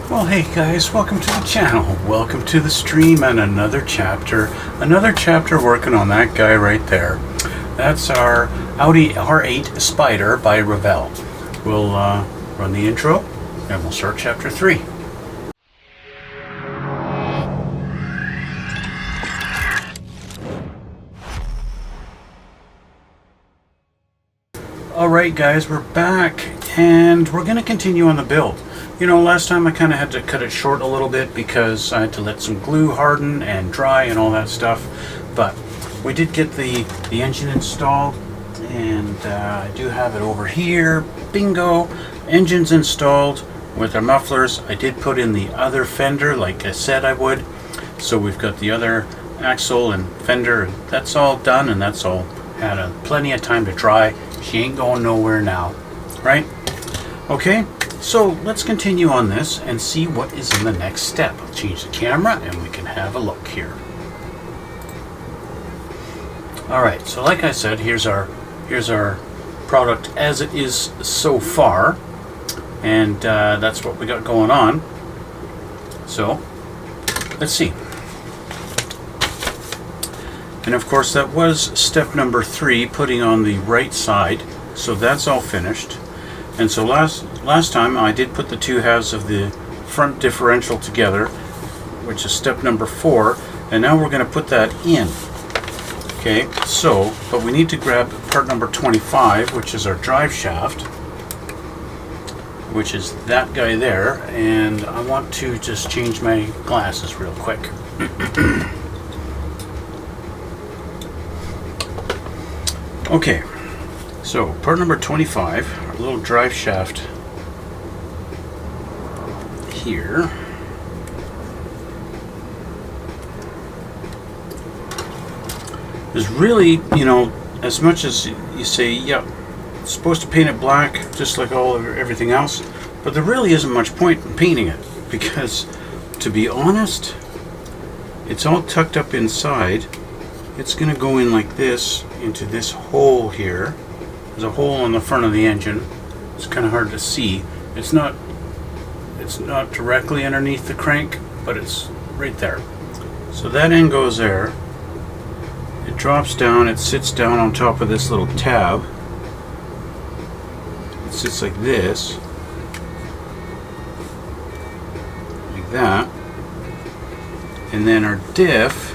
Well, hey guys, welcome to the channel. Welcome to the stream and another chapter working on that guy right there. That's our Audi R8 Spyder by Revell. We'll run the intro and we'll start chapter 3. Alright guys, we're back and we're going to continue on the build. You know, last time I kind of had to cut it short a little bit because I had to let some glue harden and dry and all that stuff. But we did get the engine installed, and I do have it over here. Bingo! Engine's installed with our mufflers. I did put in the other fender like I said I would. So we've got the other axle and fender. That's all done, and that's all had plenty of time to dry. She ain't going nowhere now, right? Okay. So let's continue on this and see what is in the next step. I'll change the camera and we can have a look here. Alright, so like I said, here's our product as it is so far. And that's what we got going on. So, let's see. And of course that was step number 3, putting on the right side. So that's all finished. And so last time I did put the two halves of the front differential together, which is step number 4, and now we're going to put that in. Okay, so, but we need to grab part number 25, which is our drive shaft, which is that guy there, and I want to just change my glasses real quick. Okay. So, part number 25, our little drive shaft here. Is really, you know, as much as you say, yeah, it's supposed to paint it black just like everything else, but there really isn't much point in painting it because, to be honest, it's all tucked up inside. It's going to go in like this into this hole here. There's a hole on the front of the engine. It's kind of hard to see. It's not directly underneath the crank, but it's right there. So that end goes there. It drops down. It sits down on top of this little tab. It sits like this, like that. And then our diff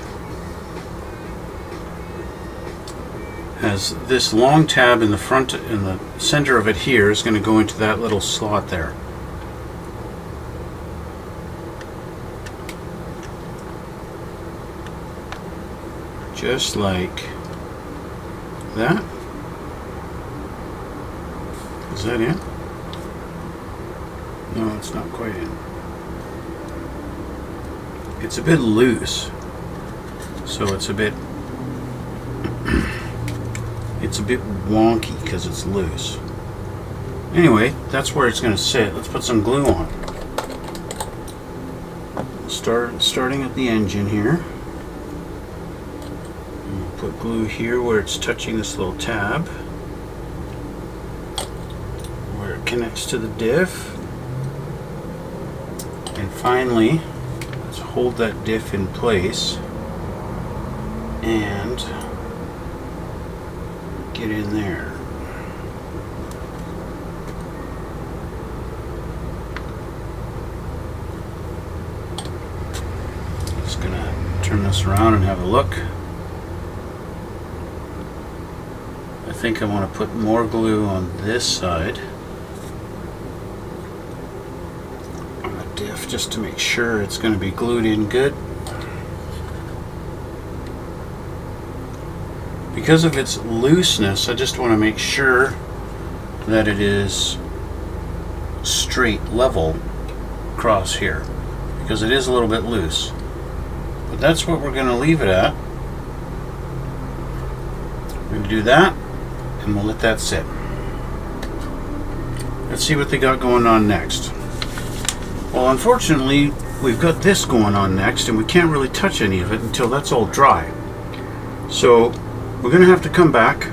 has this long tab in the front, in the center of it here, is going to go into that little slot there. Just like that. Is that in? No, it's not quite in. It's a bit loose, so it's a bit wonky because it's loose. Anyway, that's where it's going to sit. Let's put some glue on. Starting at the engine here. We'll put glue here where it's touching this little tab, where it connects to the diff. And finally, let's hold that diff in place and get in there. Just gonna turn this around and have a look. I think I want to put more glue on this side on the diff just to make sure it's going to be glued in good. Because of its looseness, I just want to make sure that it is straight, level across here, because it is a little bit loose. But that's what we're going to leave it at. We're going to do that, and we'll let that sit. Let's see what they got going on next. Well, unfortunately, we've got this going on next, and we can't really touch any of it until that's all dry. So we're going to have to come back,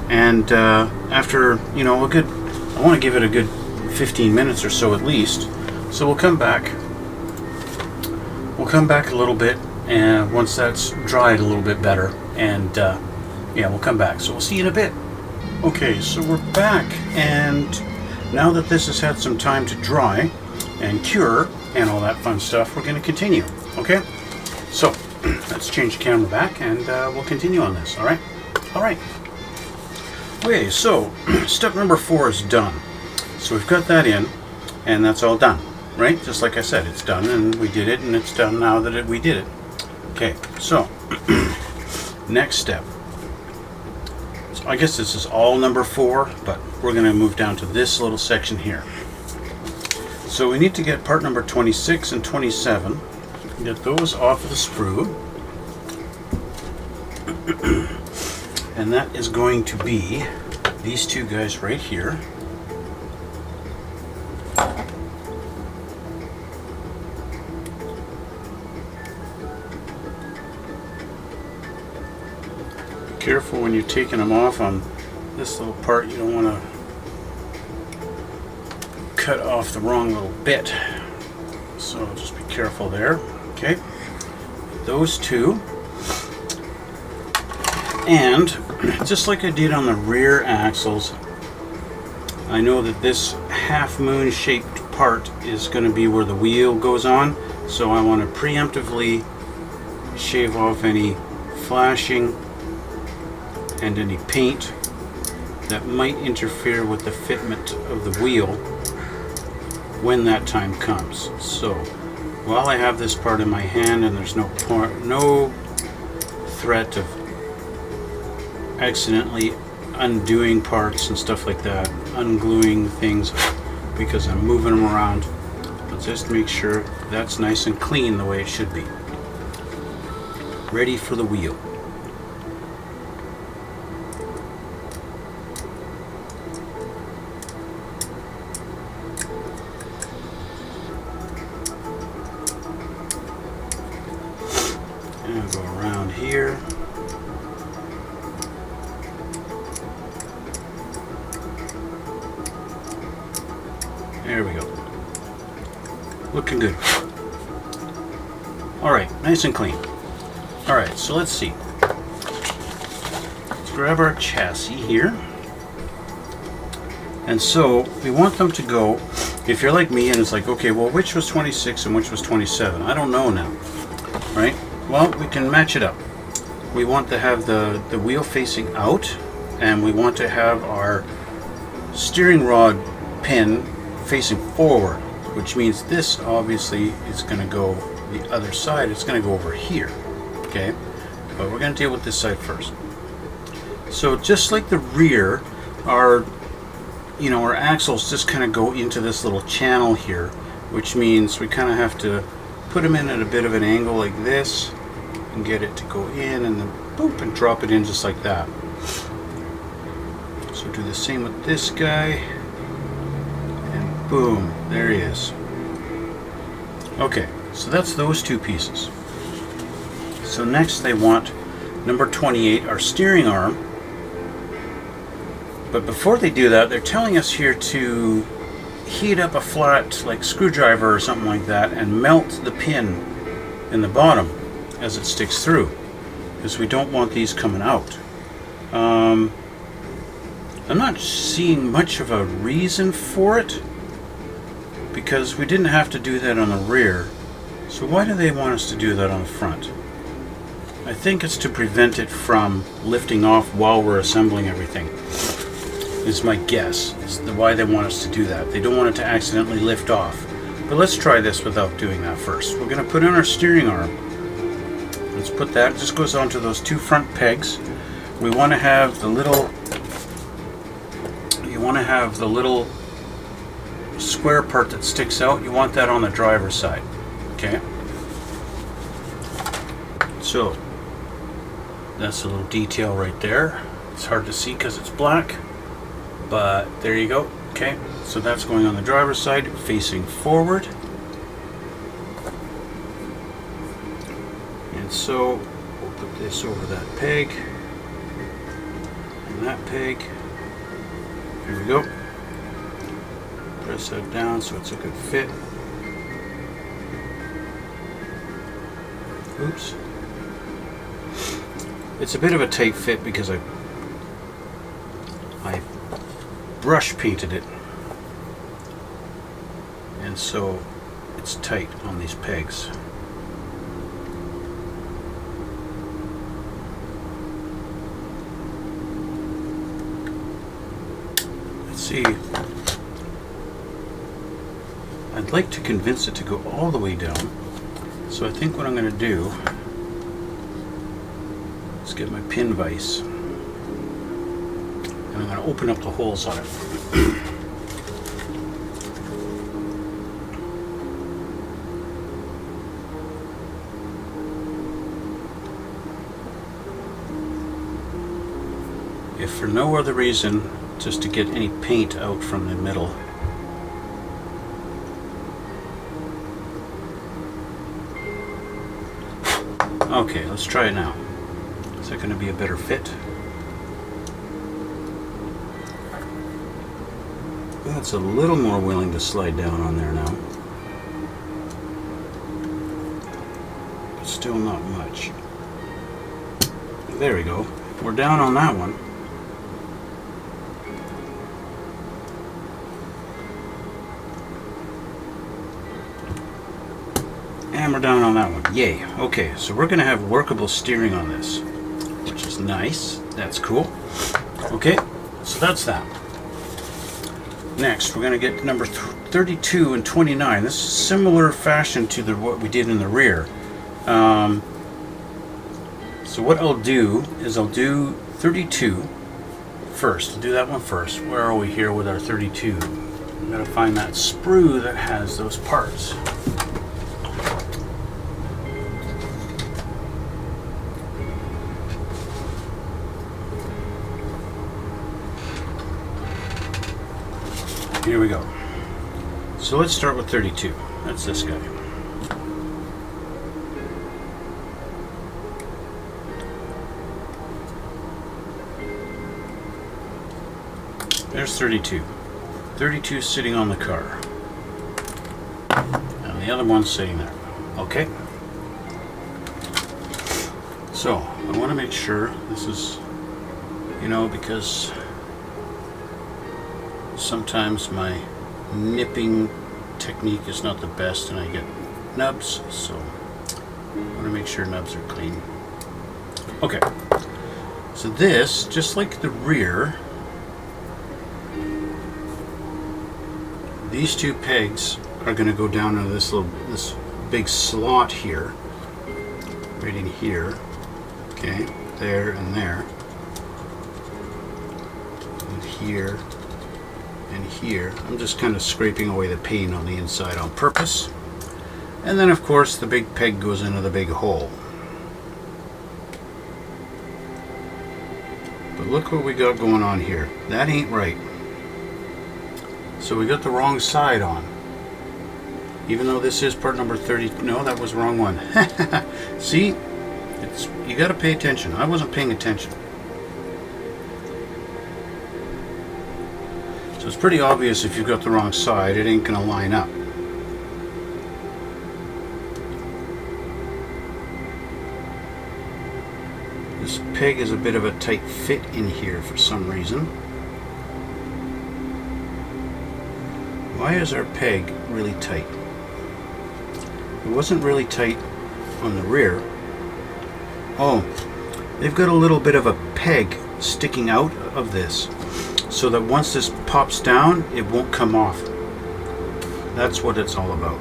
and after, you know, I want to give it a good 15 minutes or so at least. So we'll come back. We'll come back a little bit, and once that's dried a little bit better, and yeah, we'll come back. So we'll see you in a bit. Okay, so we're back, and now that this has had some time to dry and cure and all that fun stuff, we're going to continue. Okay, so let's change the camera back, and we'll continue on this. All right. Okay, so step number 4 is done. So we've got that in, and that's all done, right? Just like I said, it's done, and we did it, and it's done now that we did it. Okay, so next step. So I guess this is all number 4, but we're going to move down to this little section here. So we need to get part number 26 and 27. Get those off of the sprue. And that is going to be these two guys right here. Careful when you're taking them off on this little part. You don't want to cut off the wrong little bit. So just be careful there. Okay, those two. And just like I did on the rear axles, I know that this half moon shaped part is going to be where the wheel goes on, so I want to preemptively shave off any flashing and any paint that might interfere with the fitment of the wheel when that time comes. So while I have this part in my hand and there's no threat of accidentally undoing parts and stuff like that, ungluing things because I'm moving them around, let's just make sure that's nice and clean the way it should be. Ready for the wheel. And I'll go around here. There we go. Looking good. Alright, nice and clean. Alright, so let's see. Let's grab our chassis here. And so we want them to go, if you're like me and it's like, okay, well, which was 26 and which was 27? I don't know now. Right? Well, we can match it up. We want to have the wheel facing out, and we want to have our steering rod pin facing forward, which means this obviously is going to go the other side. It's going to go over here. Okay, but we're going to deal with this side first. So just like the rear, our axles just kind of go into this little channel here, which means we kind of have to put them in at a bit of an angle like this and get it to go in, and then boop, and drop it in just like that. So do the same with this guy. Boom, there he is. Okay, so that's those two pieces. So next they want number 28, our steering arm. But before they do that, they're telling us here to heat up a flat, like screwdriver or something like that, and melt the pin in the bottom as it sticks through, because we don't want these coming out. I'm not seeing much of a reason for it, because we didn't have to do that on the rear. So why do they want us to do that on the front? I think it's to prevent it from lifting off while we're assembling everything, is my guess. Is why they want us to do that. They don't want it to accidentally lift off. But let's try this without doing that first. We're going to put in our steering arm. Let's put that, it just goes onto those two front pegs. We want to have the little, square part that sticks out. You want that on the driver's side. Okay, so that's a little detail right there. It's hard to see because it's black, but there you go. Okay, so that's going on the driver's side, facing forward. And so we'll put this over that peg and that peg. There we go. Press that down so it's a good fit. Oops. It's a bit of a tight fit because I brush painted it, and so it's tight on these pegs. Let's see. I'd like to convince it to go all the way down, so I think what I'm going to do is get my pin vise, and I'm going to open up the holes on it. If for no other reason, just to get any paint out from the middle. Okay, let's try it now. Is that going to be a better fit? That's a little more willing to slide down on there now. But still not much. There we go. We're down on that one. And we're down on that one. Yay. Okay, so we're going to have workable steering on this, which is nice. That's cool. Okay, so that's that. Next, we're going to get number 32 and 29. This is similar fashion to what we did in the rear. So what I'll do is I'll do 32 first. I'll do that one first. Where are we here with our 32? We've got to find that sprue that has those parts. Here we go. So let's start with 32. That's this guy. There's 32. 32 is sitting on the car. And the other one's sitting there. Okay. So I want to make sure this is, because sometimes my nipping technique is not the best and I get nubs, so I want to make sure nubs are clean. Okay, so this, just like the rear, these two pegs are going to go down into this big slot here, right in here, okay, there and there, and here, and here. I'm just kind of scraping away the paint on the inside on purpose. And then of course the big peg goes into the big hole. But look what we got going on here. That ain't right. So we got the wrong side on. Even though this is part number 30. No, that was the wrong one. See? You got to pay attention. I wasn't paying attention. So it's pretty obvious if you've got the wrong side, it ain't going to line up. This peg is a bit of a tight fit in here for some reason. Why is our peg really tight? It wasn't really tight on the rear. Oh, they've got a little bit of a peg sticking out of this, so that once this pops down, it won't come off. That's what it's all about.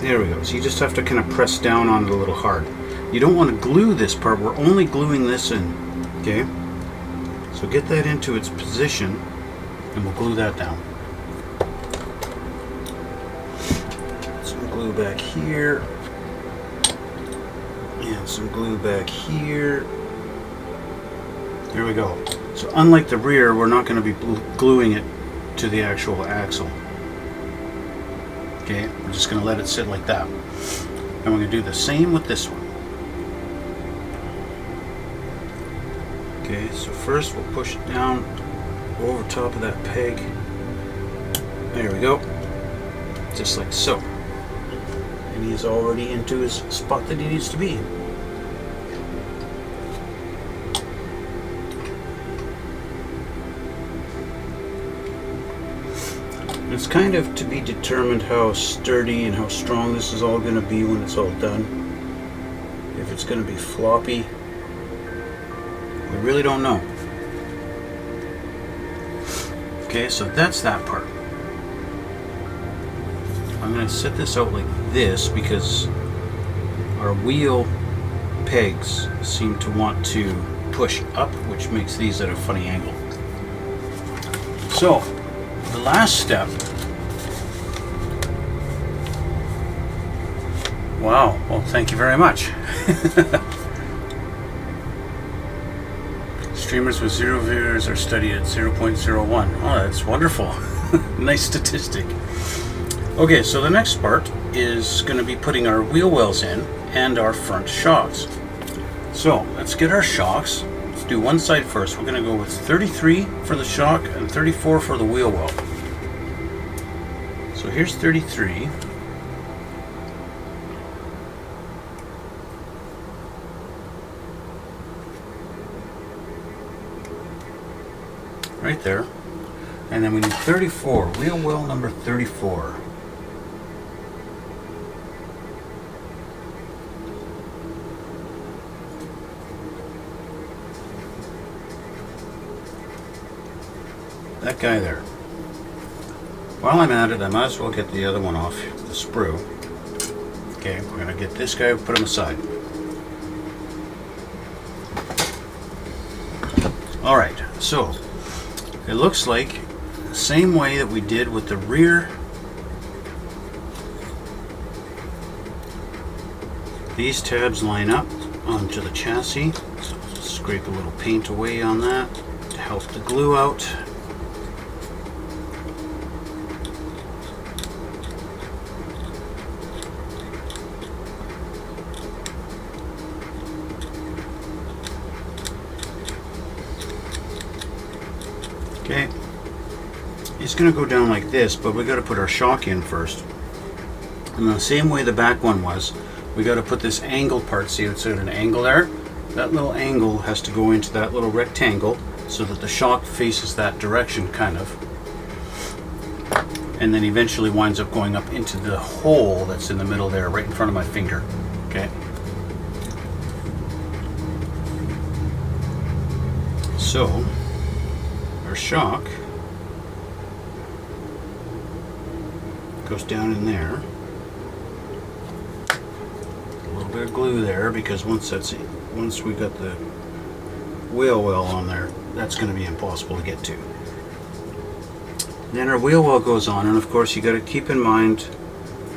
There we go. So you just have to kind of press down on it a little hard. You don't want to glue this part. We're only gluing this in. Okay? So get that into its position, and we'll glue that down. Some glue back here. And some glue back here. There we go. So unlike the rear, we're not going to be gluing it to the actual axle. Okay, we're just going to let it sit like that. And we're going to do the same with this one. Okay, so first we'll push it down over top of that peg. There we go. Just like so. and he's already into his spot that he needs to be. It's kind of to be determined how sturdy and how strong this is all going to be when it's all done. If it's going to be floppy, we really don't know. Okay, so that's that part. I'm going to set this out like this because our wheel pegs seem to want to push up, which makes these at a funny angle. So, the last step. Wow, well, thank you very much. Streamers with 0 viewers are studied at 0.01. Oh, that's wonderful. Nice statistic. Okay, so the next part is going to be putting our wheel wells in and our front shocks. So, let's get our shocks. Let's do one side first. We're going to go with 33 for the shock and 34 for the wheel well. So here's 33. Right there. And then we need 34. Wheel well number 34. That guy there. While I'm at it, I might as well get the other one off the sprue. Okay, we're going to get this guy, put him aside. Alright, so it looks like the same way that we did with the rear. These tabs line up onto the chassis. So just scrape a little paint away on that to help the glue out. Okay, it's going to go down like this, but we got to put our shock in first. And the same way the back one was, we got to put this angled part. See, it's at an angle there. That little angle has to go into that little rectangle so that the shock faces that direction, kind of. And then eventually winds up going up into the hole that's in the middle there, right in front of my finger. Okay. So, our shock goes down in there. A little bit of glue there because once we got the wheel well on there, that's going to be impossible to get to. Then our wheel well goes on, and of course you got to keep in mind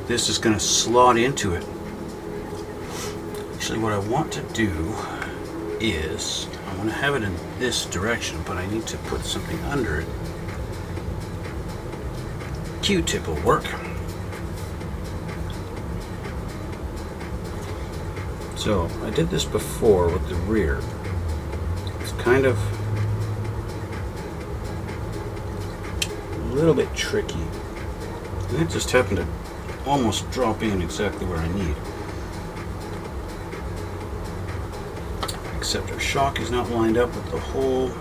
this is going to slot into it. Actually, what I want to do is I want to have it in this direction, but I need to put something under it. Q-tip will work. So I did this before with the rear. It's kind of a little bit tricky. And it just happened to almost drop in exactly where I need. Except our shock is not lined up with the hole.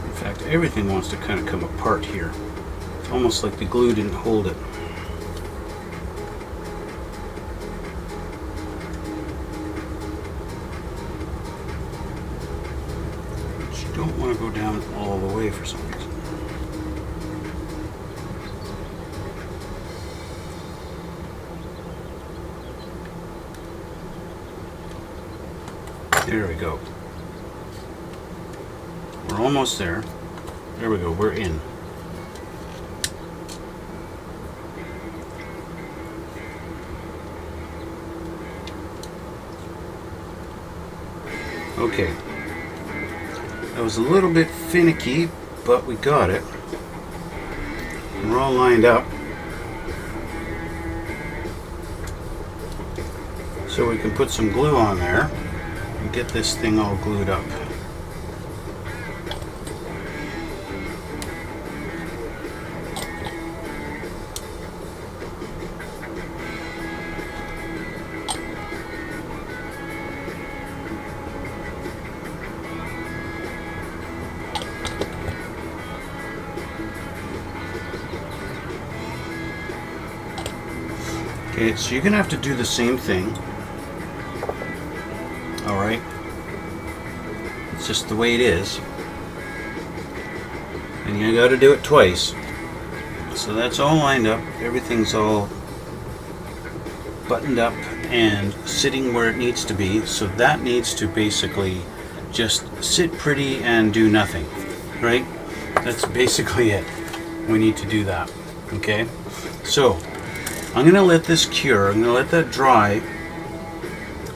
In fact, everything wants to kind of come apart here. It's almost like the glue didn't hold it. Don't want to go down all the way for some reason. There we go. We're almost there. There we go, we're in. Okay. That was a little bit finicky, but we got it. We're all lined up. So we can put some glue on there. and get this thing all glued up. Okay, so you're going to have to do the same thing. Alright? It's just the way it is. And you got to do it twice. So that's all lined up. Everything's all buttoned up and sitting where it needs to be. So that needs to basically just sit pretty and do nothing. Right? That's basically it. We need to do that. Okay? So I'm going to let this cure. I'm going to let that dry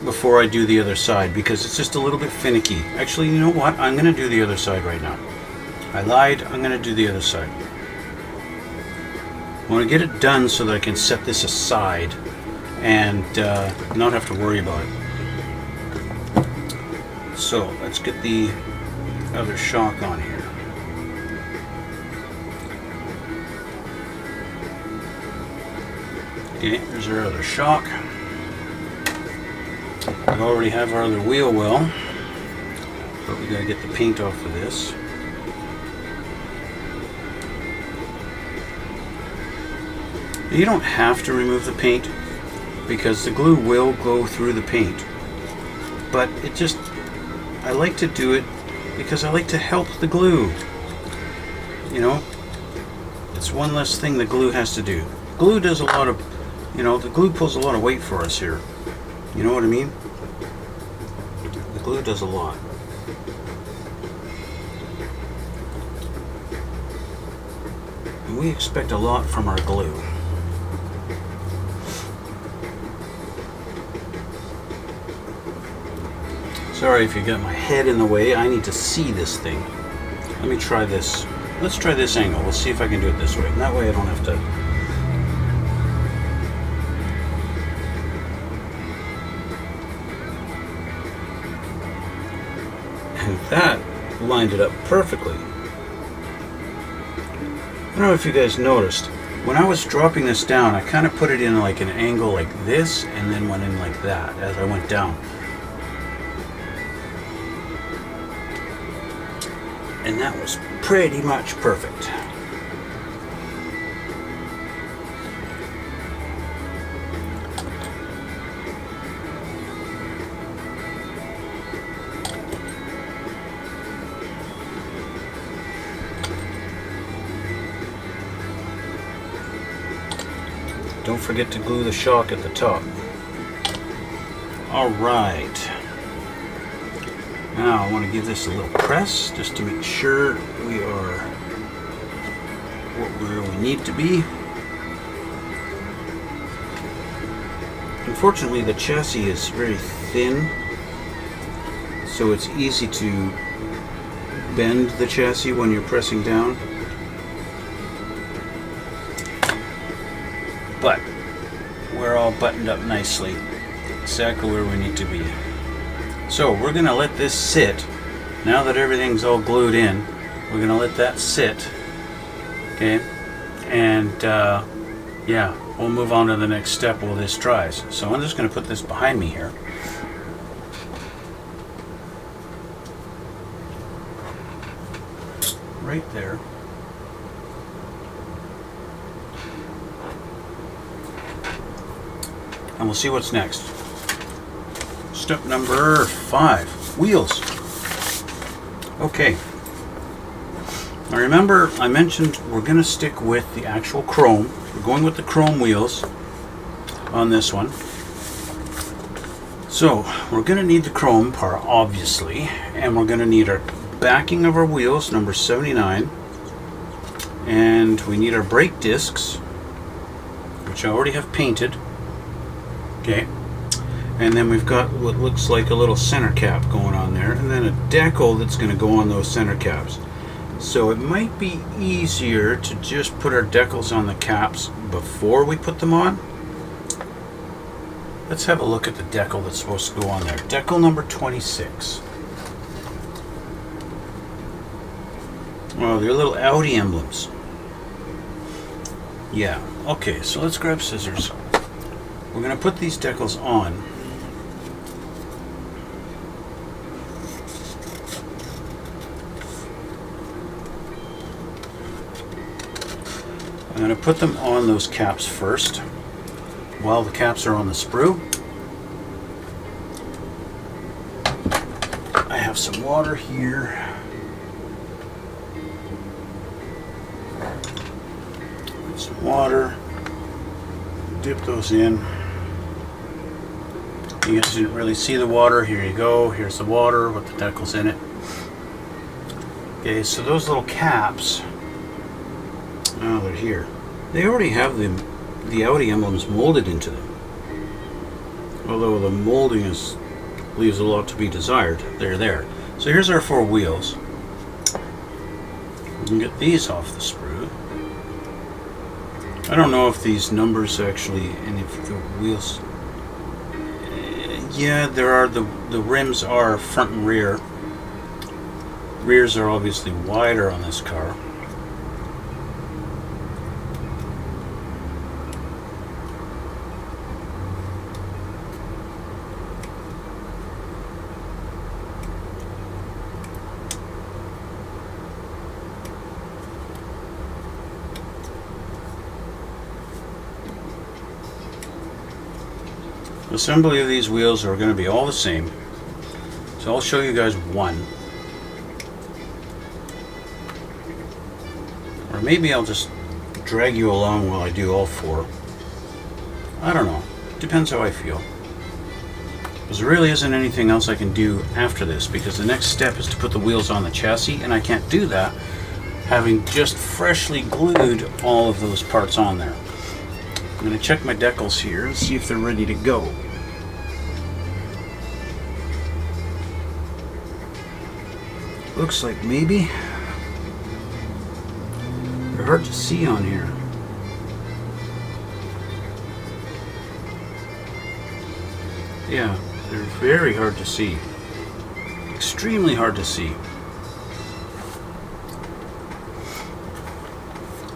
before I do the other side because it's just a little bit finicky. Actually, you know what? I'm going to do the other side right now. I lied. I'm going to do the other side. I want to get it done so that I can set this aside and not have to worry about it. So let's get the other shock on here. Okay, there's our other shock. We already have our other wheel well, but we gotta get the paint off of this. You don't have to remove the paint because the glue will go through the paint, but it just, I like to do it because I like to help the glue. You know, it's one less thing the glue has to do. Glue does a lot of, you know, the glue pulls a lot of weight for us here. You know what I mean? The glue does a lot. And we expect a lot from our glue. Sorry if you got my head in the way. I need to see this thing. Let me try this. Let's try this angle. We'll see if I can do it this way. And that way I don't have to. And that lined it up perfectly. I don't know if you guys noticed. When I was dropping this down, I kind of put it in like an angle like this and then went in like that as I went down. And that was pretty much perfect. Don't forget to glue the shock at the top. All right. Now I want to give this a little press just to make sure we are where we need to be. Unfortunately, the chassis is very thin, so it's easy to bend the chassis when you're pressing down. But we're all buttoned up nicely, exactly where we need to be. So we're going to let this sit. Now that everything's all glued in, we're going to let that sit. Okay, and yeah, we'll move on to the next step while this dries. So I'm just going to put this behind me here. Right there. And we'll see what's next. Step number 5, wheels. Okay. Now remember, I mentioned we're going to stick with the actual chrome. We're going with the chrome wheels on this one. So we're going to need the chrome part, obviously, and we're going to need our backing of our wheels, number 79, and we need our brake discs, which I already have painted. Okay. And then we've got what looks like a little center cap going on there, and then a decal that's going to go on those center caps. So it might be easier to just put our decals on the caps before we put them on. Let's have a look at the decal that's supposed to go on there. Decal number 26. Oh, they're little Audi emblems. Yeah, okay, so let's grab scissors. We're going to put these decals on. I'm going to put them on those caps first while the caps are on the sprue. I have some water here. Some water. Dip those in. You guys didn't really see the water. Here you go. Here's the water with the decals in it. Okay, so those little caps, oh, they're here. They already have the Audi emblems molded into them. Although the molding leaves a lot to be desired. They're there. So here's our 4 wheels. We can get these off the sprue. I don't know if these numbers actually, and if the wheels, yeah, there are, the rims are front and rear. Rears are obviously wider on this car. Assembly of these wheels are going to be all the same, so I'll show you guys one, or maybe I'll just drag you along while I do all 4. I don't know, depends how I feel, because there really isn't anything else I can do after this, because the next step is to put the wheels on the chassis, and I can't do that having just freshly glued all of those parts on there. I'm going to check my decals here and see if they're ready to go. Looks like maybe. They're hard to see on here. Yeah, they're very hard to see. Extremely hard to see.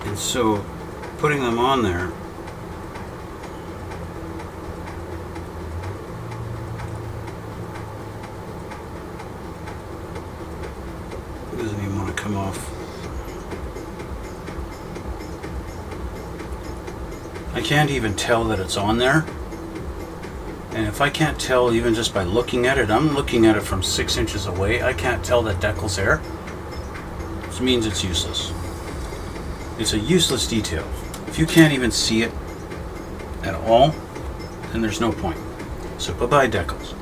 And so, putting them on there, doesn't even want to come off. I can't even tell that it's on there. And if I can't tell even just by looking at it, I'm looking at it from 6 inches away, I can't tell that decal's there. This means it's useless. It's a useless detail. If you can't even see it at all, then there's no point. So bye-bye decals.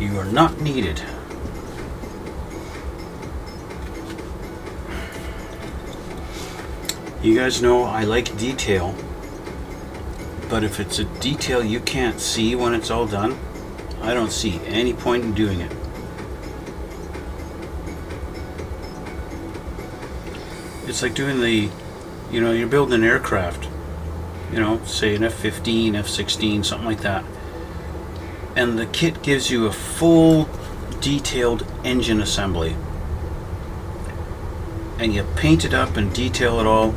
You are not needed. You guys know I like detail, but if it's a detail you can't see when it's all done, I don't see any point in doing it. It's like doing you're building an aircraft, say an F-15, F-16, something like that, and the kit gives you a full detailed engine assembly, and you paint it up and detail it all,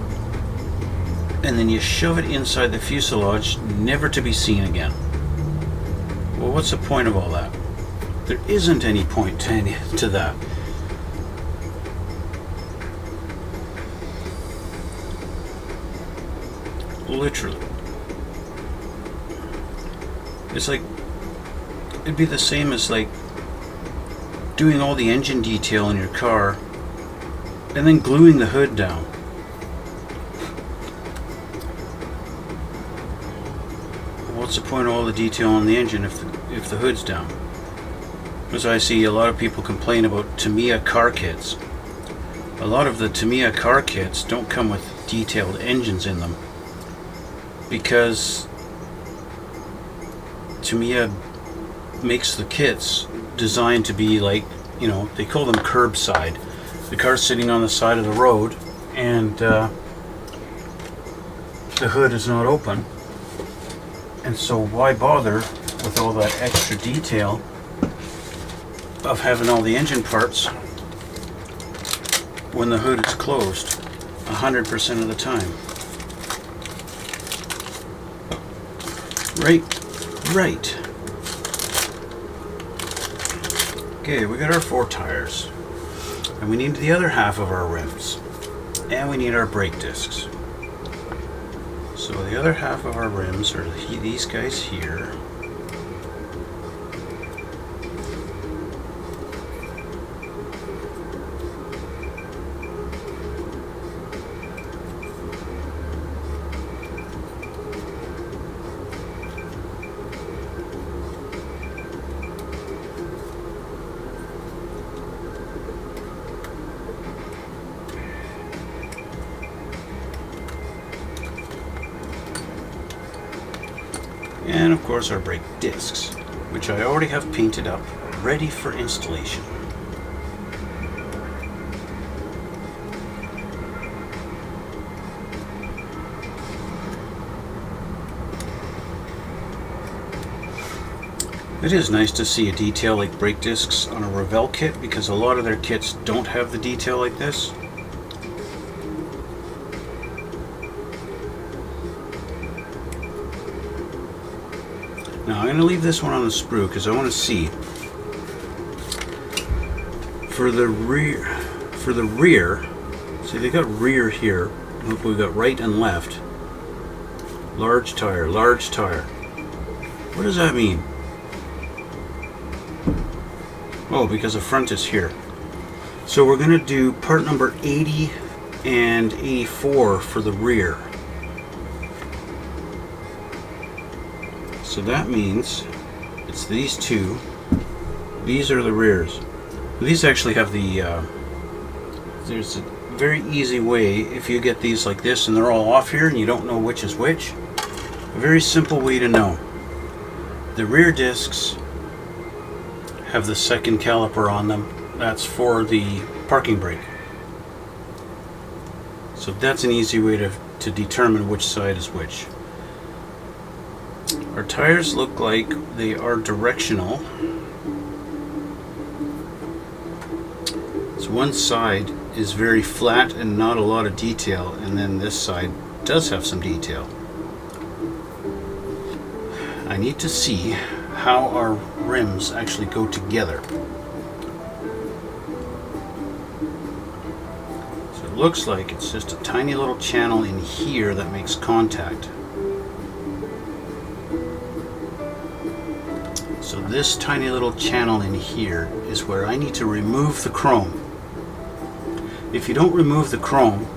and then you shove it inside the fuselage, never to be seen again. Well, what's the point of all that? There isn't any point to that. Literally. It's like, it'd be the same as like doing all the engine detail in your car and then gluing the hood down. What's the point of all the detail on the engine if the hood's down? As I see a lot of people complain about Tamiya car kits. A lot of the Tamiya car kits don't come with detailed engines in them because Tamiya makes the kits designed to be like, they call them curbside. The car's sitting on the side of the road and the hood is not open. And so why bother with all that extra detail of having all the engine parts when the hood is closed 100% of the time? Right. Okay, we got our 4 tires. And we need the other half of our rims. And we need our brake discs. So the other half of our rims are these guys here. And of course our brake discs, which I already have painted up, ready for installation. It is nice to see a detail like brake discs on a Revell kit, because a lot of their kits don't have the detail like this. Now I'm going to leave this one on the sprue because I want to see for the rear. See, they got rear here. Look, we've got right and left. Large tire, large tire. What does that mean? Oh, because the front is here. So we're going to do part number 80 and 84 for the rear. So that means it's these two. These are the rears. These actually have the there's a very easy way, if you get these like this and they're all off here and you don't know which is which, a very simple way to know. The rear discs have the second caliper on them. That's for the parking brake. So that's an easy way to determine which side is which. Our tires look like they are directional. So one side is very flat and not a lot of detail, and then this side does have some detail. I need to see how our rims actually go together. So it looks like it's just a tiny little channel in here that makes contact. So this tiny little channel in here is where I need to remove the chrome. If you don't remove the chrome,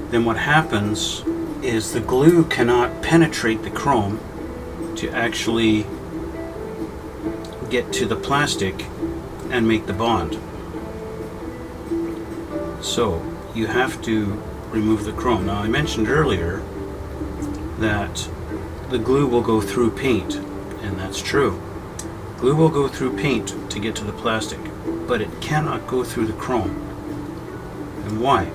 then what happens is the glue cannot penetrate the chrome to actually get to the plastic and make the bond. So you have to remove the chrome. Now I mentioned earlier that the glue will go through paint, and that's true. Glue will go through paint to get to the plastic, but it cannot go through the chrome. And why?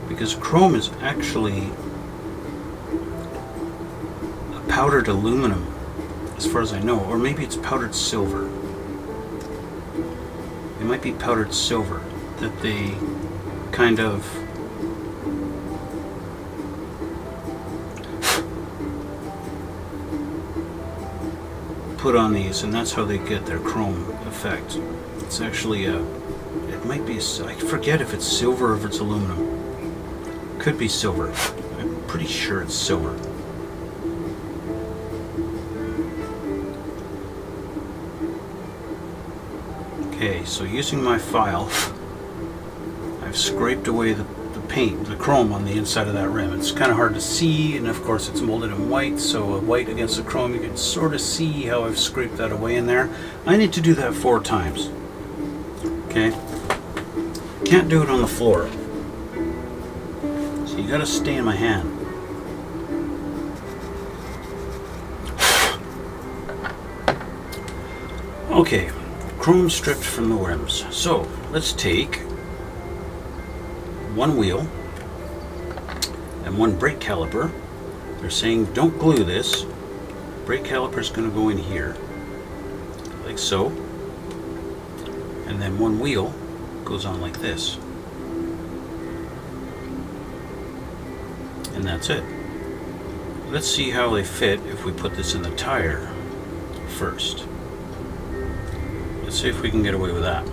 Because chrome is actually a powdered aluminum, as far as I know, or maybe it's powdered silver. It might be powdered silver that they kind of put on these, and that's how they get their chrome effect. It's actually it might be, I forget if it's silver or if it's aluminum. Could be silver. I'm pretty sure it's silver. Okay, so using my file, I've scraped away the paint, the chrome on the inside of that rim. It's kind of hard to see, and of course it's molded in white, so a white against the chrome, you can sort of see how I've scraped that away in there. I need to do that 4 times. Okay? Can't do it on the floor. So you gotta stay in my hand. Okay, chrome stripped from the rims. So let's take one wheel and one brake caliper. They're saying don't glue this, brake caliper is going to go in here, like so, and then one wheel goes on like this, and that's it. Let's see how they fit if we put this in the tire first. Let's see if we can get away with that.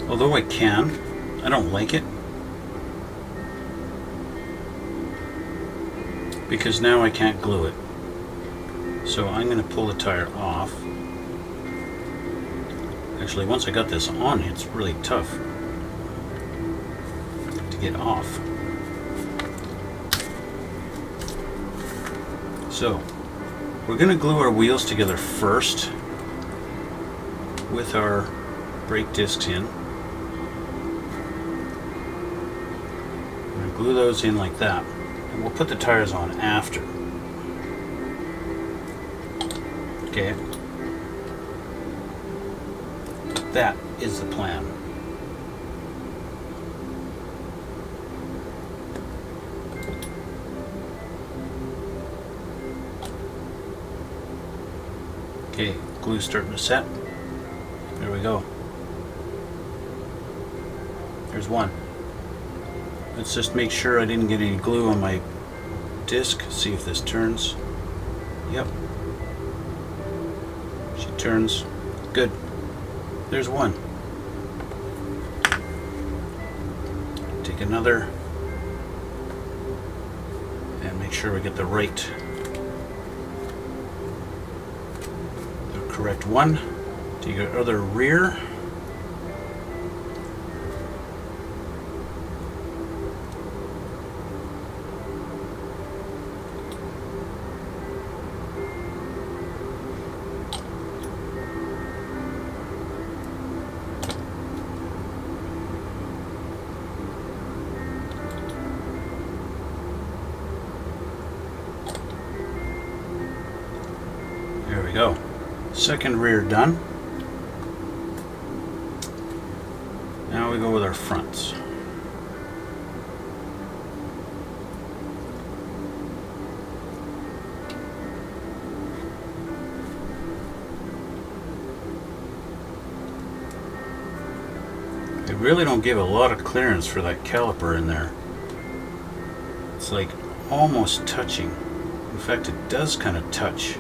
Although I can, I don't like it, because now I can't glue it. So I'm going to pull the tire off. Actually, once I got this on, it's really tough to get off. So we're going to glue our wheels together first with our brake discs in. Glue those in like that, and we'll put the tires on after. Okay, that is the plan. Okay, glue's starting to set. There we go. There's one. Let's just make sure I didn't get any glue on my disc. See if this turns. Yep. She turns. Good. There's one. Take another. And make sure we get the correct one. To your other rear. There we go. Second rear done. Now we go with our fronts. They really don't give a lot of clearance for that caliper in there. It's like almost touching. In fact, it does kind of touch.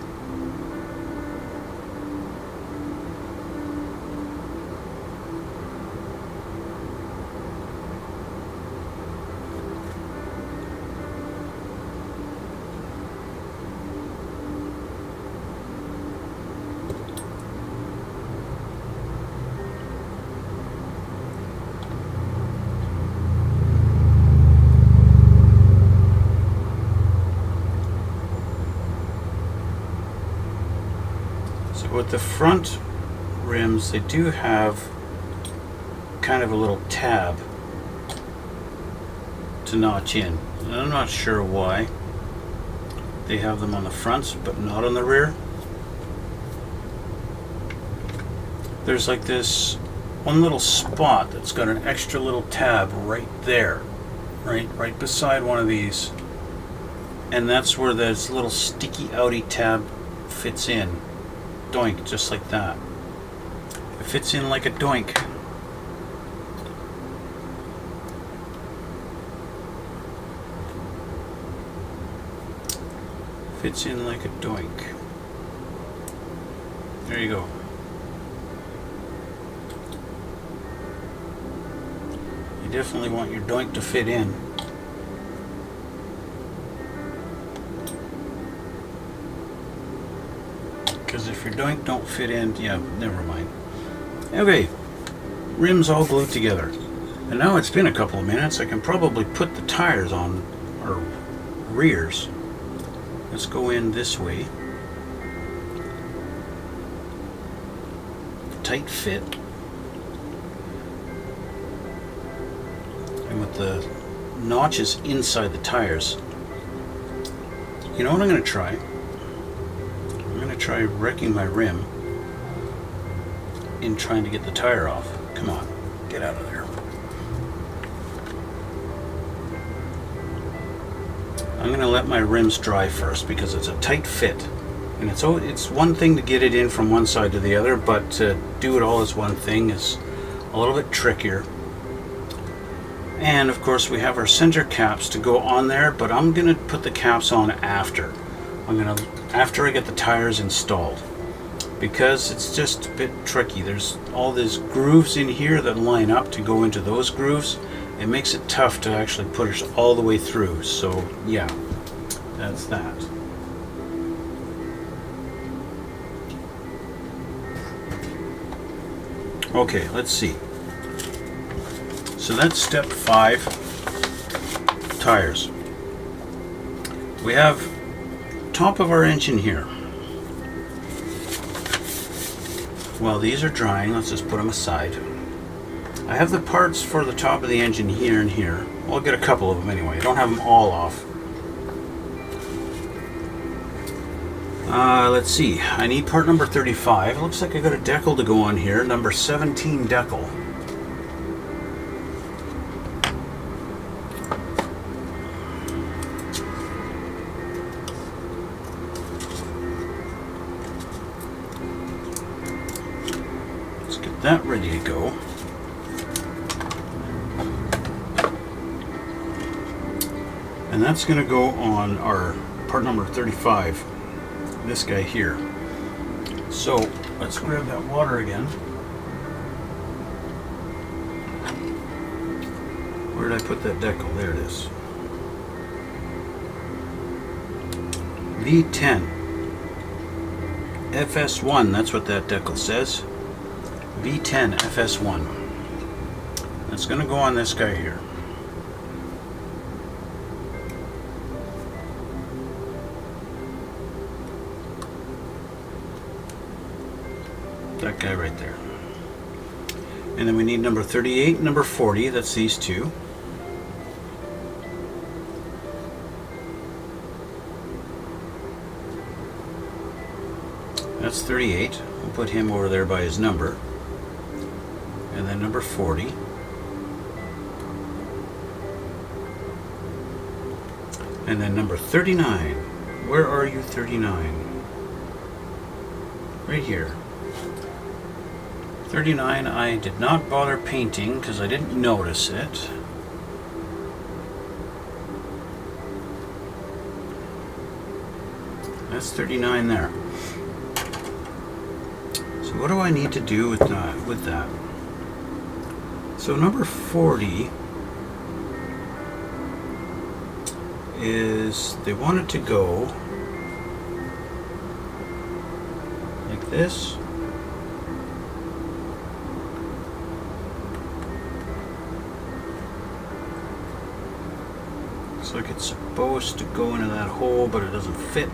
With the front rims, they do have kind of a little tab to notch in. And I'm not sure why they have them on the fronts but not on the rear. There's like this one little spot that's got an extra little tab right there, right beside one of these, and that's where this little sticky Audi tab fits in. Doink, just like that. It fits in like a doink. Fits in like a doink. There you go. You definitely want your doink to fit in. Because if your doink don't fit in, yeah, never mind. Okay, rims all glued together. And now it's been a couple of minutes, I can probably put the tires on our rears. Let's go in this way. Tight fit. about the notches inside the tires. You know what I'm going to try? I'm going to try wrecking my rim in trying to get the tire off. Come on, get out of there. I'm going to let my rims dry first because it's a tight fit. And it's one thing to get it in from one side to the other, but to do it all as one thing is a little bit trickier. And of course we have our center caps to go on there, but I'm going to put the caps on after. After I get the tires installed, because it's just a bit tricky. There's all these grooves in here that line up to go into those grooves. It makes it tough to actually push all the way through. So yeah, that's that. Okay, let's see. So that's step 5, tires. We have top of our engine here. Well, these are drying. Let's just put them aside. I have the parts for the top of the engine here and here. Well, I'll get a couple of them anyway. I don't have them all off. Let's see. I need part number 35. It looks like I got a decal to go on here. Number 17 decal. Let's get that ready to go. And that's going to go on our part number 35. This guy here. So let's grab that water again. Where did I put that decal? There it is. V10 FS1, that's what that decal says. V10 FS1. That's going to go on this guy here. That guy right there. And then we need number 38 and number 40. That's these two. That's 38. We'll put him over there by his number. And then number 40. And then number 39. Where are you, 39? Right here. 39 I did not bother painting because I didn't notice it. That's 39 there. So what do I need to do with that? So number 40 is they want it to go like this. Looks like it's supposed to go into that hole, but it doesn't fit.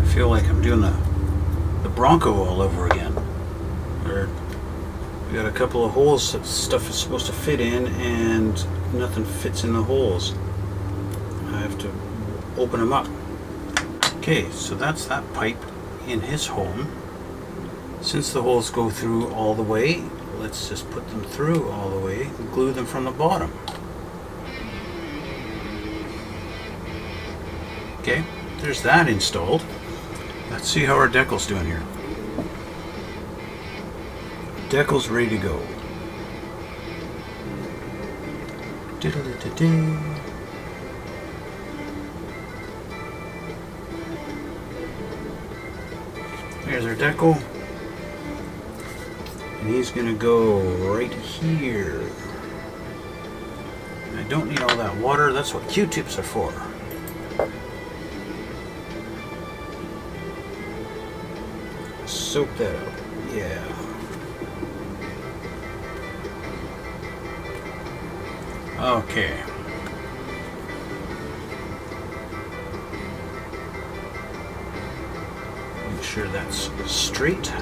I feel like I'm doing the Bronco all over again. We got a couple of holes that stuff is supposed to fit in and nothing fits in the holes. I have to open them up. Okay, so that's that pipe in his home. Since the holes go through all the way, let's just put them through all the way and glue them from the bottom. Okay, there's that installed. Let's see how our decal's doing here. Decal's ready to go. There's our decal. And he's going to go right here. I don't need all that water. That's what Q-tips are for. Soak that up. Yeah. Okay. Make sure that's straight.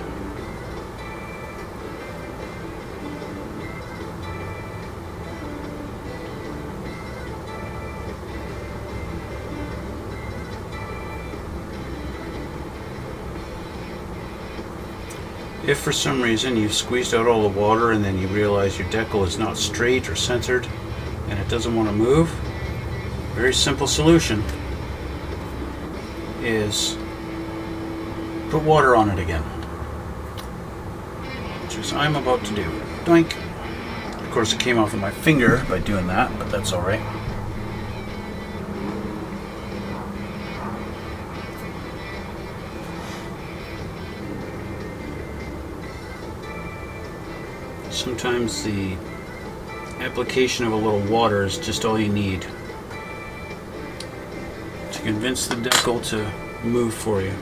If for some reason you've squeezed out all the water and then you realize your decal is not straight or centered and it doesn't want to move, very simple solution is put water on it again, which is I'm about to do. Doink! Of course it came off of my finger by doing that, but that's alright. Sometimes the application of a little water is just all you need to convince the decal to move for you.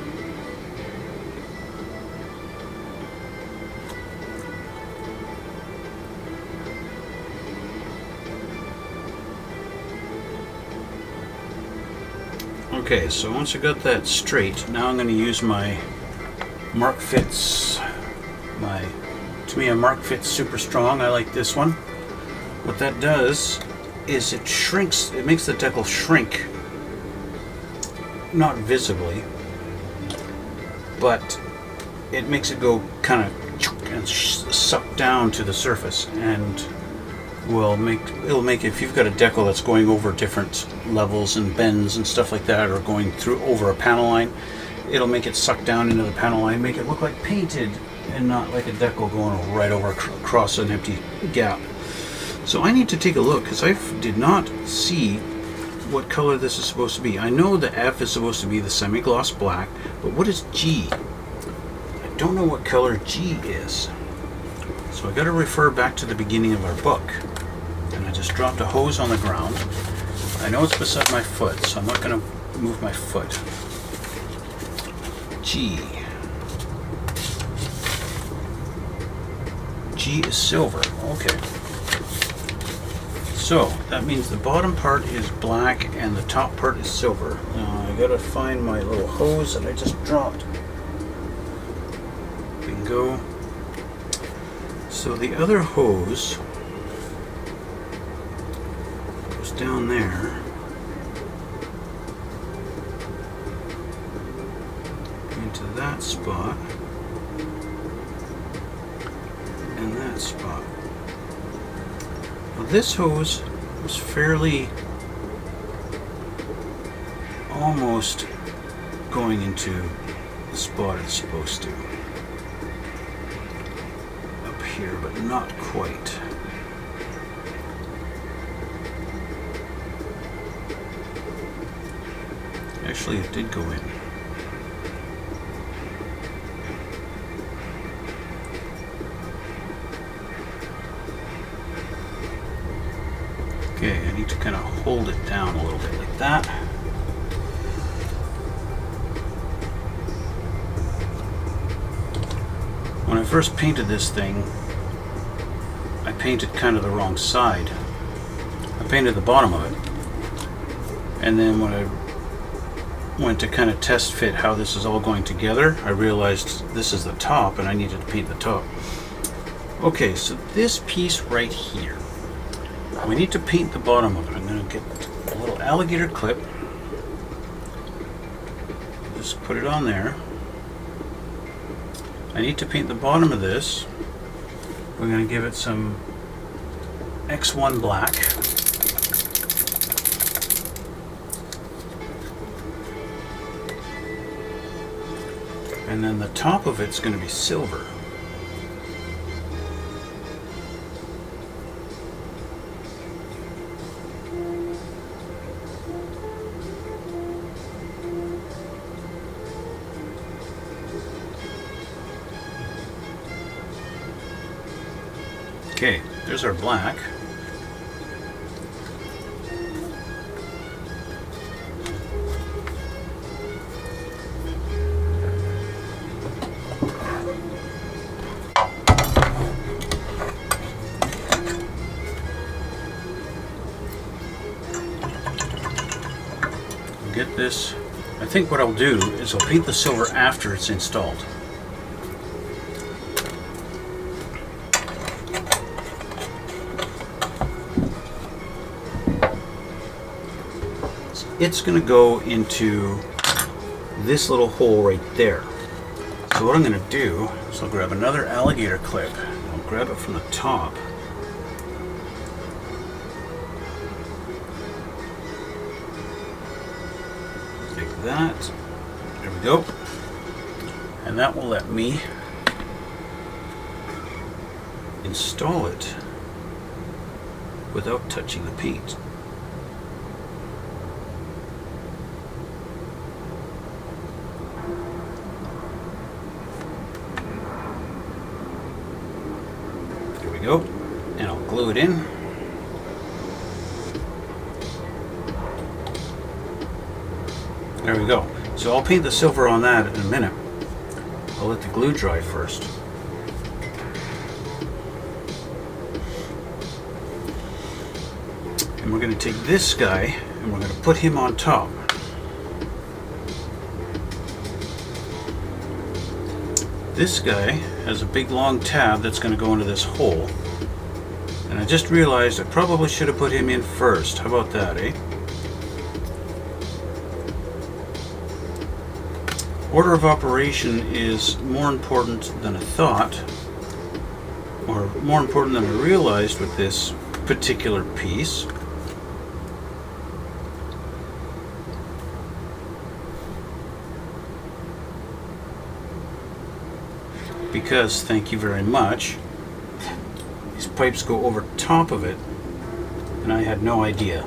Okay, so once I got that straight, now I'm going to use my Mark Fits, to me a Mark Fits Super Strong. I like this one. What that does is it shrinks, it makes the decal shrink, not visibly, but it makes it go kind of and suck down to the surface, and it'll make if you've got a decal that's going over different levels and bends and stuff like that, or going through over a panel line, it'll make it suck down into the panel line, make it look like painted and not like a decal going right over across an empty gap. So I need to take a look, because I did not see what color this is supposed to be. I know the F is supposed to be the semi-gloss black, but what is G? I don't know what color G is. So I got to refer back to the beginning of our book. And I just dropped a hose on the ground. I know it's beside my foot, so I'm not going to move my foot. G. G is silver. Okay. So that means the bottom part is black and the top part is silver. Now I gotta find my little hose that I just dropped. Bingo. So the other hose goes down there. Into that spot. And that spot. Now this hose was fairly almost going into the spot it's supposed to. Up here, but not quite. Actually, it did go in. Okay, I need to kind of hold it down a little bit like that. When I first painted this thing, I painted kind of the wrong side. I painted the bottom of it. And then when I went to kind of test fit how this is all going together, I realized this is the top and I needed to paint the top. Okay, so this piece right here, we need to paint the bottom of it. I'm going to get a little alligator clip, just put it on there. I need to paint the bottom of this. We're going to give it some X1 black. And then the top of it's going to be silver. Okay, there's our black. get this. I think what I'll do is I'll paint the silver after it's installed. It's going to go into this little hole right there. So what I'm going to do is I'll grab another alligator clip. I'll grab it from the top. Like that. There we go. And that will let me install it without touching the paint. Go, and I'll glue it in. There we go. So I'll paint the silver on that in a minute. I'll let the glue dry first. And we're going to take this guy and we're going to put him on top. This guy has a big long tab that's going to go into this hole. And I just realized I probably should have put him in first. How about that, eh? Order of operation is more important than I thought, or more important than I realized with this particular piece. Because, thank you very much, these pipes go over top of it, and I had no idea.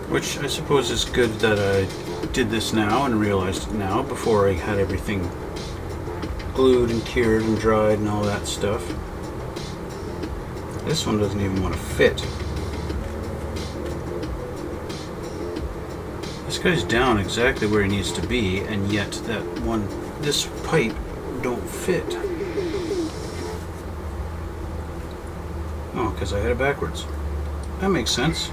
Which I suppose is good that I did this now and realized it now before I had everything glued and cured and dried and all that stuff. This one doesn't even want to fit. This guy's down exactly where he needs to be, and yet this pipe don't fit. Oh, because I had it backwards. That makes sense.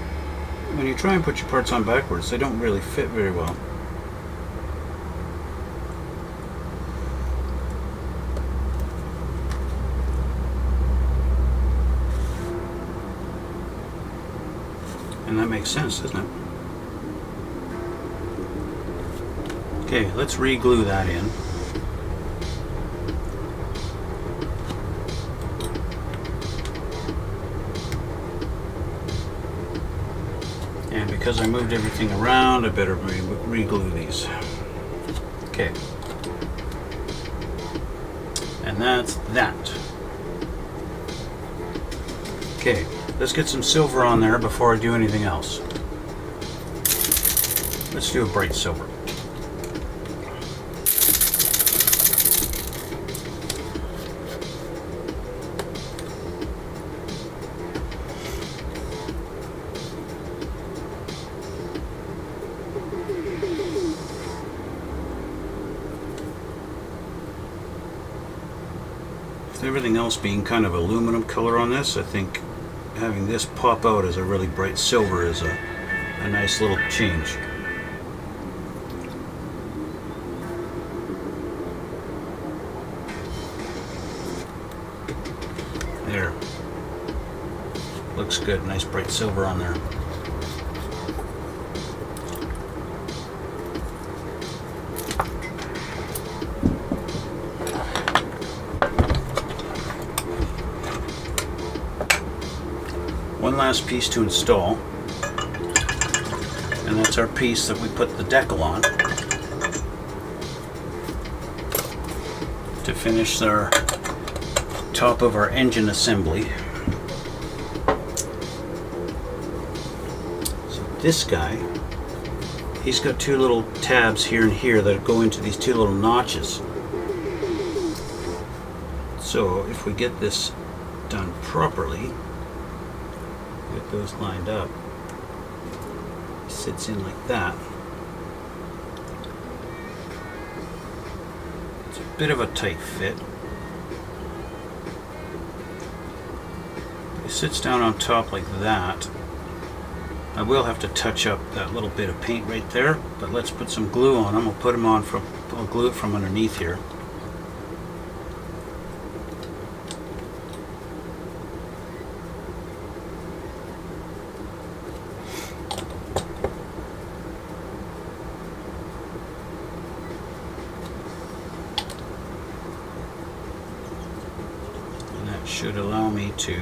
When you try and put your parts on backwards, they don't really fit very well. And that makes sense, doesn't it? Okay, let's re-glue that in. And because I moved everything around, I better re-glue these. Okay. And that's that. Okay, let's get some silver on there before I do anything else. Let's do a bright silver. Everything else being kind of aluminum color on this, I think having this pop out as a really bright silver is a nice little change. There. Looks good. Nice bright silver on there. One last piece to install, and that's our piece that we put the decal on to finish our top of our engine assembly. So this guy, he's got two little tabs here and here that go into these two little notches. So if we get this done properly, get those lined up, sits in like that. It's a bit of a tight fit. It sits down on top like that. I will have to touch up that little bit of paint right there, but let's put some glue on them. I'll glue it from underneath here. And that should allow me to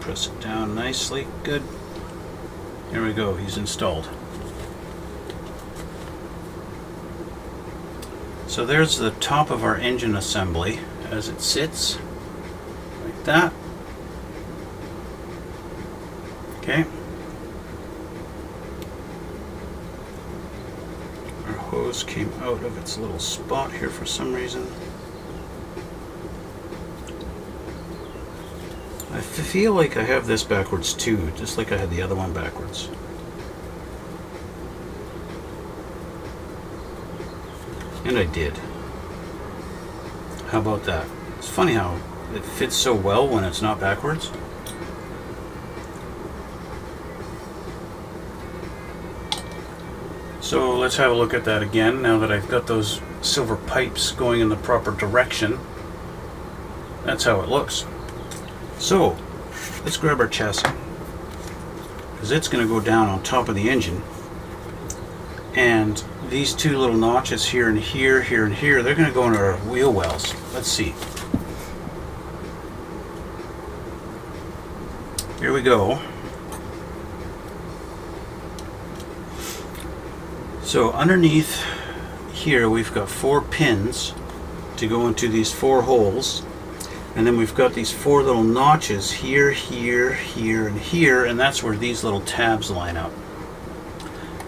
press it down nicely. Good. Here we go, he's installed. So there's the top of our engine assembly as it sits, like that. Okay. Our hose came out of its little spot here for some reason. I feel like I have this backwards too, just like I had the other one backwards. And I did. How about that? It's funny how it fits so well when it's not backwards. So let's have a look at that again now that I've got those silver pipes going in the proper direction. That's how it looks. So, let's grab our chassis, because it's going to go down on top of the engine, and these two little notches here and here, here and here, they're going to go into our wheel wells. Let's see. Here we go. So underneath here we've got 4 pins to go into these 4 holes. And then we've got these 4 little notches here, here, here, and here, and that's where these little tabs line up.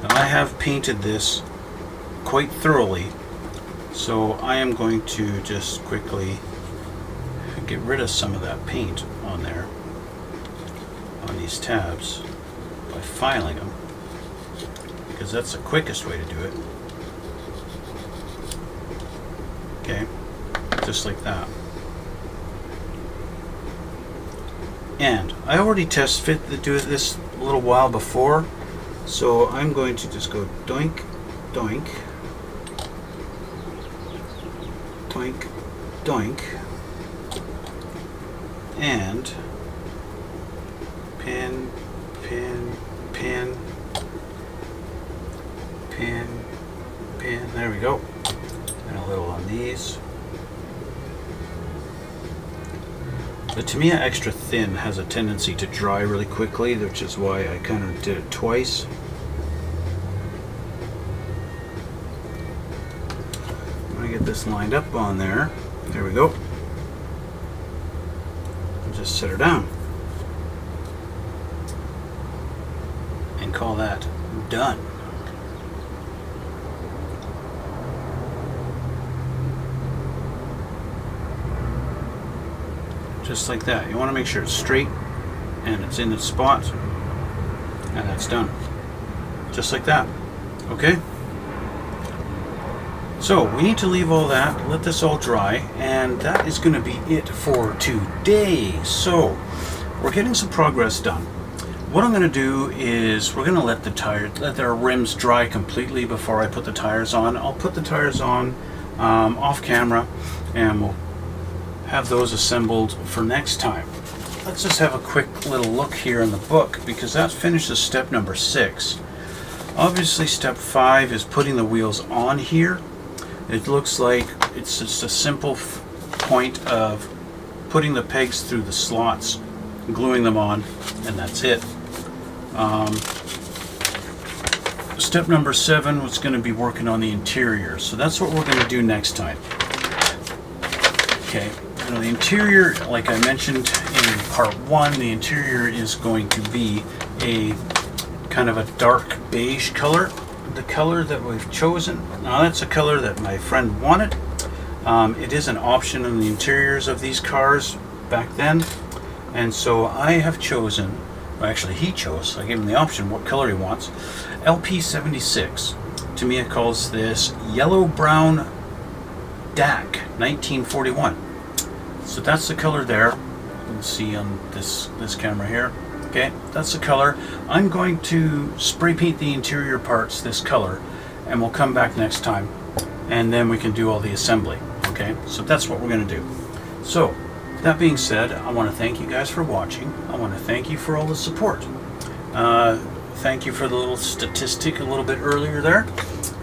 Now I have painted this quite thoroughly, so I am going to just quickly get rid of some of that paint on there, on these tabs, by filing them, because that's the quickest way to do it. Okay, just like that. And I already test fit to do this a little while before, so I'm going to just go doink, doink, doink, doink, and pin, pin, pin, pin, pin. There we go. And a little on these. The Tamiya Extra Thin has a tendency to dry really quickly, which is why I kind of did it twice. I'm going to get this lined up on there. There we go. And just set her down. And call that done. Just like that. You want to make sure it's straight and it's in its spot, and that's done. Just like that. Okay? So we need to leave all that, let this all dry, and that is going to be it for today. So we're getting some progress done. What I'm going to do is we're going to let our rims dry completely before I put the tires on. I'll put the tires on off camera, and we'll have those assembled for next time. Let's just have a quick little look here in the book, because that finishes step number 6. Obviously step 5 is putting the wheels on here. It looks like it's just a simple point of putting the pegs through the slots, gluing them on, and that's it. Step number 7 was going to be working on the interior, so that's what we're going to do next time. Okay. Now the interior, like I mentioned in part 1, the interior is going to be a kind of a dark beige color. The color that we've chosen, now that's a color that my friend wanted. It is an option in the interiors of these cars back then, And so I have chosen, well, actually he chose, I gave him the option what color he wants, LP76. To me it calls this yellow brown DAC 1941. So that's the color there. You can see on this camera here. Okay, that's the color. I'm going to spray paint the interior parts this color, and we'll come back next time, and then we can do all the assembly. Okay, so that's what we're going to do. So that being said, I want to thank you guys for watching. I want to thank you for all the support. Thank you for the little statistic a little bit earlier there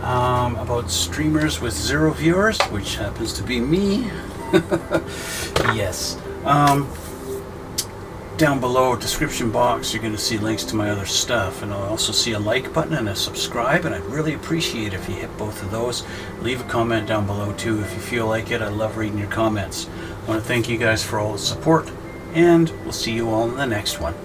about streamers with 0 viewers, which happens to be me. Yes. Down below, description box, you're going to see links to my other stuff, and I'll also see a like button and a subscribe, and I'd really appreciate if you hit both of those. Leave a comment down below too if you feel like it. I love reading your comments. I want to thank you guys for all the support, and we'll see you all in the next one.